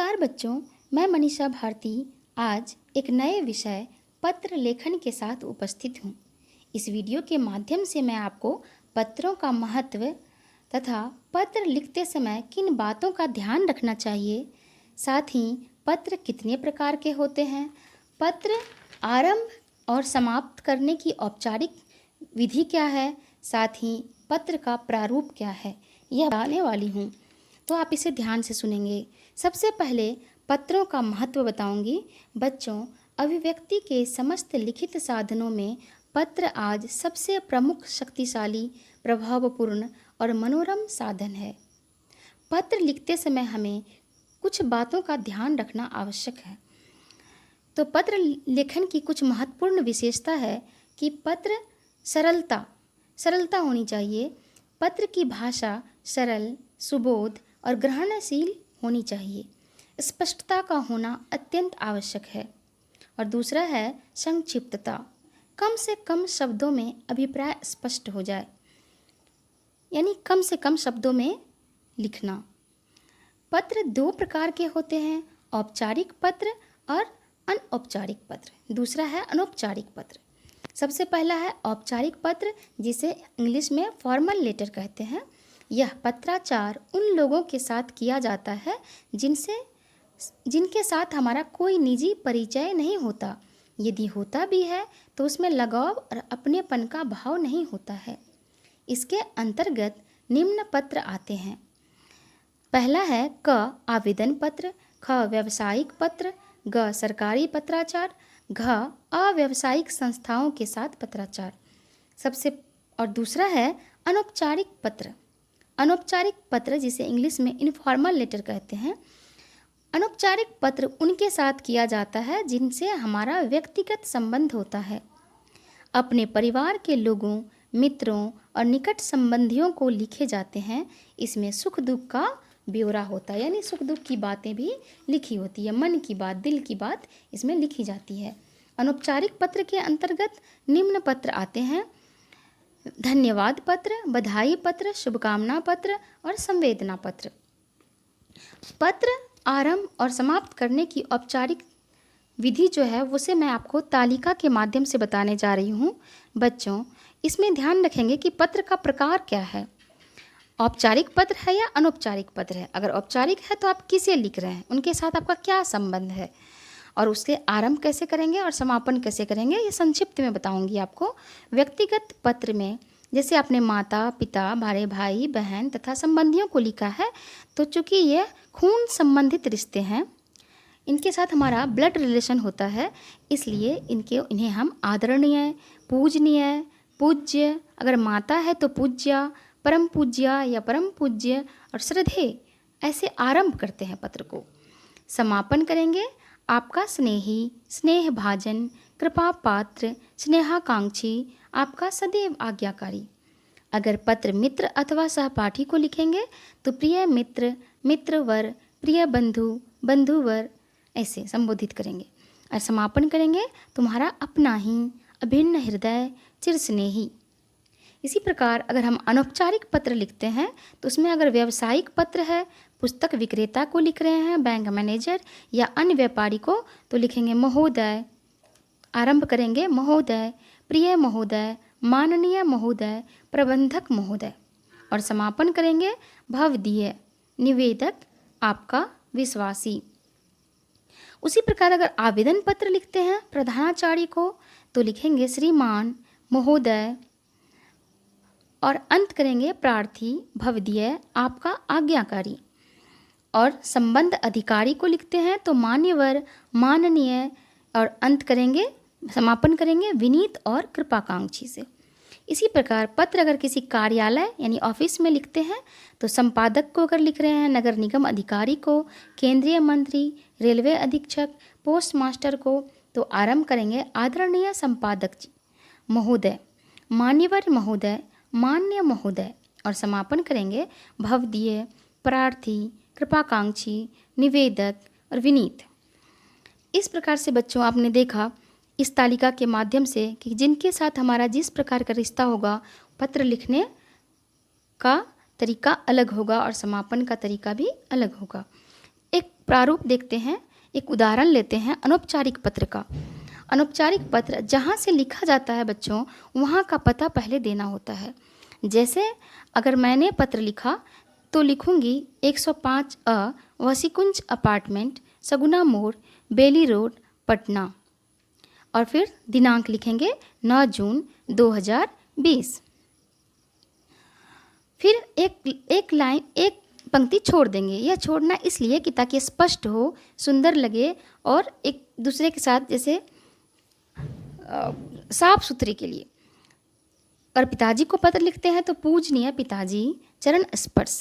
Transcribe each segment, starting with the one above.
नमस्कार बच्चों, मैं मनीषा भारती आज एक नए विषय पत्र लेखन के साथ उपस्थित हूँ। इस वीडियो के माध्यम से मैं आपको पत्रों का महत्व तथा पत्र लिखते समय किन बातों का ध्यान रखना चाहिए, साथ ही पत्र कितने प्रकार के होते हैं, पत्र आरंभ और समाप्त करने की औपचारिक विधि क्या है, साथ ही पत्र का प्रारूप क्या है, यह बताने वाली हूँ। तो आप इसे ध्यान से सुनेंगे। सबसे पहले पत्रों का महत्व बताऊंगी। बच्चों, अभिव्यक्ति के समस्त लिखित साधनों में पत्र आज सबसे प्रमुख, शक्तिशाली, प्रभावपूर्ण और मनोरम साधन है। पत्र लिखते समय हमें कुछ बातों का ध्यान रखना आवश्यक है। तो पत्र लेखन की कुछ महत्वपूर्ण विशेषता है कि पत्र सरलता होनी चाहिए। पत्र की भाषा सरल, सुबोध और ग्रहणशील होनी चाहिए। स्पष्टता का होना अत्यंत आवश्यक है। और दूसरा है संक्षिप्तता। कम से कम शब्दों में अभिप्राय स्पष्ट हो जाए, यानी कम से कम शब्दों में लिखना। पत्र दो प्रकार के होते हैं, औपचारिक पत्र और अनौपचारिक पत्र। दूसरा है अनौपचारिक पत्र। सबसे पहला है औपचारिक पत्र, जिसे इंग्लिश में फॉर्मल लेटर कहते हैं। यह पत्राचार उन लोगों के साथ किया जाता है जिनके साथ हमारा कोई निजी परिचय नहीं होता। यदि होता भी है तो उसमें लगाव और अपनेपन का भाव नहीं होता है। इसके अंतर्गत निम्न पत्र आते हैं। पहला है क आवेदन पत्र, ख व्यावसायिक पत्र, ग सरकारी पत्राचार, घ अव्यावसायिक संस्थाओं के साथ पत्राचार। और दूसरा है अनौपचारिक पत्र। अनौपचारिक पत्र, जिसे इंग्लिश में इनफॉर्मल लेटर कहते हैं। अनौपचारिक पत्र उनके साथ किया जाता है जिनसे हमारा व्यक्तिगत संबंध होता है। अपने परिवार के लोगों, मित्रों और निकट संबंधियों को लिखे जाते हैं। इसमें सुख दुख का ब्यौरा होता है, यानी सुख दुख की बातें भी लिखी होती है। मन की बात, दिल की बात इसमें लिखी जाती है। अनौपचारिक पत्र के अंतर्गत निम्न पत्र आते हैं: धन्यवाद पत्र, बधाई पत्र, शुभकामना पत्र और संवेदना पत्र। पत्र आरंभ और समाप्त करने की औपचारिक विधि जो है उसे मैं आपको तालिका के माध्यम से बताने जा रही हूँ। बच्चों, इसमें ध्यान रखेंगे कि पत्र का प्रकार क्या है, औपचारिक पत्र है या अनौपचारिक पत्र है। अगर औपचारिक है तो आप किसे लिख रहे हैं, उनके साथ आपका क्या संबंध है, और उसके आरंभ कैसे करेंगे और समापन कैसे करेंगे, ये संक्षिप्त में बताऊंगी आपको। व्यक्तिगत पत्र में जैसे आपने माता पिता, बड़े भाई बहन तथा संबंधियों को लिखा है, तो चूँकि ये खून संबंधित रिश्ते हैं, इनके साथ हमारा ब्लड रिलेशन होता है, इसलिए इन्हें हम आदरणीय, पूजनीय, पूज्य, अगर माता है तो पूज्या, परम पूज्या या परम पूज्य और श्रद्धेय, ऐसे आरंभ करते हैं पत्र को। समापन करेंगे आपका स्नेही, स्नेह भाजन, कृपा पात्र, स्नेहाकांक्षी, आपका सदैव आज्ञाकारी। अगर पत्र मित्र अथवा सहपाठी को लिखेंगे तो प्रिय मित्र, मित्रवर, प्रिय बंधु, बंधुवर, ऐसे संबोधित करेंगे। और समापन करेंगे तुम्हारा अपना ही, अभिन्न हृदय, चिरस्नेही। इसी प्रकार अगर हम अनौपचारिक पत्र लिखते हैं तो उसमें अगर व्यावसायिक पत्र है, पुस्तक विक्रेता को लिख रहे हैं, बैंक मैनेजर या अन्य व्यापारी को, तो लिखेंगे महोदय। आरंभ करेंगे महोदय, प्रिय महोदय, माननीय महोदय, प्रबंधक महोदय। और समापन करेंगे भवदीय, निवेदक, आपका विश्वासी। उसी प्रकार अगर आवेदन पत्र लिखते हैं प्रधानाचार्य को, तो लिखेंगे श्रीमान, महोदय, और अंत करेंगे प्रार्थी, भवदीय, आपका आज्ञाकारी। और संबंध अधिकारी को लिखते हैं तो मान्यवर, माननीय, और अंत करेंगे, समापन करेंगे विनीत और कृपाकांक्षी से। इसी प्रकार पत्र अगर किसी कार्यालय यानी ऑफिस में लिखते हैं तो संपादक को अगर लिख रहे हैं, नगर निगम अधिकारी को, केंद्रीय मंत्री, रेलवे अधीक्षक, पोस्ट मास्टर को, तो आरंभ करेंगे आदरणीय संपादक जी, महोदय, मान्यवर महोदय, मान्य महोदय, और समापन करेंगे भवदीय, प्रार्थी, कृपाकांक्षी, निवेदक और विनीत। इस प्रकार से बच्चों आपने देखा इस तालिका के माध्यम से कि जिनके साथ हमारा जिस प्रकार का रिश्ता होगा, पत्र लिखने का तरीका अलग होगा और समापन का तरीका भी अलग होगा। एक प्रारूप देखते हैं, एक उदाहरण लेते हैं अनौपचारिक पत्र का। अनौपचारिक पत्र जहाँ से लिखा जाता है बच्चों, वहाँ का पता पहले देना होता है। जैसे अगर मैंने पत्र लिखा तो लिखूंगी 105 वसीकुंज अपार्टमेंट, सगुना मोड़, बेली रोड, पटना, और फिर दिनांक लिखेंगे 9 जून 2020। फिर एक पंक्ति छोड़ देंगे। यह छोड़ना इसलिए कि ताकि स्पष्ट हो, सुंदर लगे और एक दूसरे के साथ जैसे साफ सुथरे के लिए। और पिताजी को पत्र लिखते हैं तो पूजनीय पिताजी, चरण स्पर्श,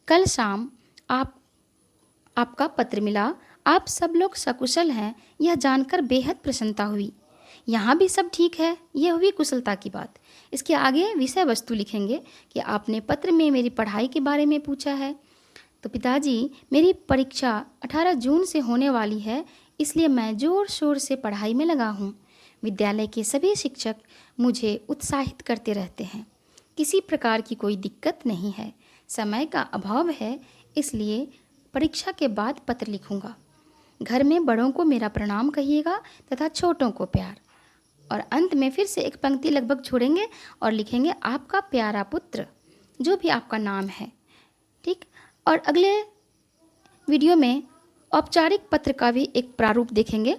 कल शाम आपका पत्र मिला। आप सब लोग सकुशल हैं, यह जानकर बेहद प्रसन्नता हुई। यहाँ भी सब ठीक है, यह हुई कुशलता की बात। इसके आगे विषय वस्तु लिखेंगे कि आपने पत्र में मेरी पढ़ाई के बारे में पूछा है। तो पिताजी, मेरी परीक्षा 18 जून से होने वाली है, इसलिए मैं ज़ोर शोर से पढ़ाई में लगा हूँ। विद्यालय के सभी शिक्षक मुझे उत्साहित करते रहते हैं। किसी प्रकार की कोई दिक्कत नहीं है। समय का अभाव है, इसलिए परीक्षा के बाद पत्र लिखूंगा। घर में बड़ों को मेरा प्रणाम कहिएगा तथा छोटों को प्यार। और अंत में फिर से एक पंक्ति लगभग छोड़ेंगे और लिखेंगे आपका प्यारा पुत्र, जो भी आपका नाम है। ठीक। और अगले वीडियो में औपचारिक पत्र का भी एक प्रारूप देखेंगे।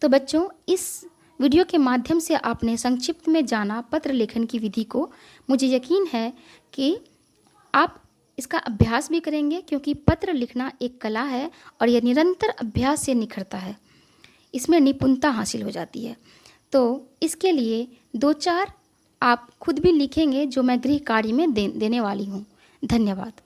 तो बच्चों, इस वीडियो के माध्यम से आपने संक्षिप्त में जाना पत्र लेखन की विधि को। मुझे यकीन है कि आप इसका अभ्यास भी करेंगे, क्योंकि पत्र लिखना एक कला है और यह निरंतर अभ्यास से निखरता है। इसमें निपुणता हासिल हो जाती है। तो इसके लिए 2-4 आप खुद भी लिखेंगे, जो मैं गृह कार्य में देने वाली हूँ। धन्यवाद।